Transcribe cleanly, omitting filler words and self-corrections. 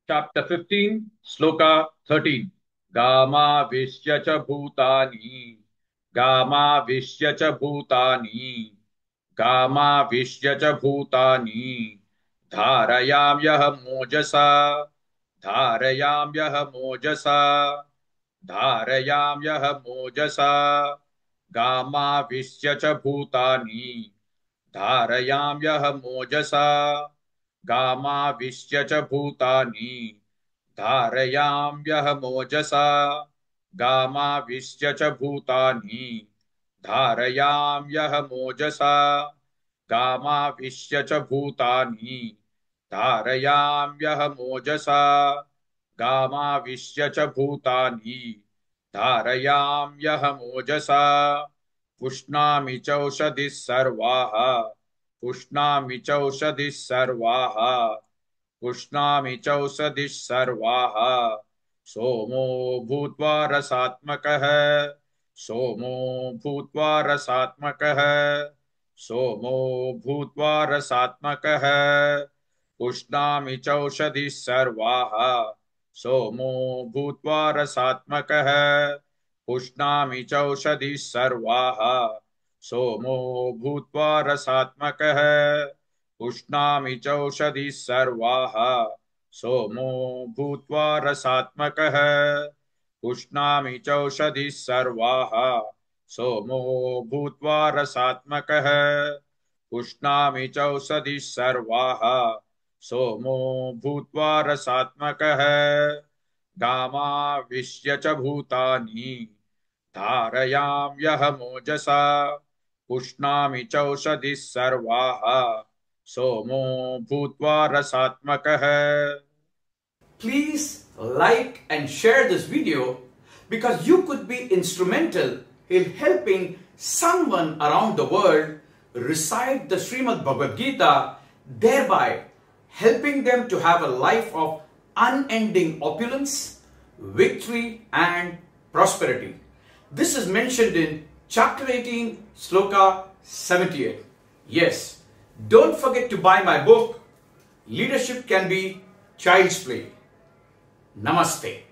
Chapter 15, Sloka 13. Gamavishya cha bhutani. Gamavishya cha bhutani. Gamavishya cha bhutani. Dharayamyah mojasa. Dharayamyah mojasa. Dharayamyah mojasa. Gamavishya cha bhutani. Dharayamyah mojasa. गामाविश्य च भूतानि धारयाम्यहमोजसा गामाविश्य च भूतानि धारयाम्यहमोजसा गामाविश्य च भूतानि धारयाम्यहमोजसा गामाविश्य च भूतानि धारयाम्यहमोजसा पुष्णामि चौषधिः सर्वाः पुष्णामि चौषधिः सर्वाः पुष्णामि चौषधिः सर्वाः सोमो भूत्वा रसात्मकः सोमो भूत्वा रसात्मकः सोमो भूत्वा रसात्मकः पुष्णामि चौषधिः सर्वाः सोमो भूत्वा रसात्मकः पुष्णामि चौषधिः सर्वाः सोमो भूत्वा रसात्मकः पुष्णामि चौषधिः सर्वाः सोमो भूत्वा रसात्मकः पुष्णामि चौषधिः सर्वाः सोमो भूत्वा रसात्मकः पुष्णामि चौषधिः सर्वाः सोमो भूत्वा रसात्मकः गामाविश्य च भूतानि धारयाम्यहमोजसा पुष्णामि चौषधिः सर्वाः सोमो भूत्वा रसात्मकः. Please like and share this video because you could be instrumental in helping someone around the world recite the Srimad Bhagavad Gita, thereby helping them to have a life of unending opulence, victory and prosperity. This is mentioned in chapter 18, Sloka 78. Yes, don't forget to buy my book, Leadership Can Be Child's Play. Namaste.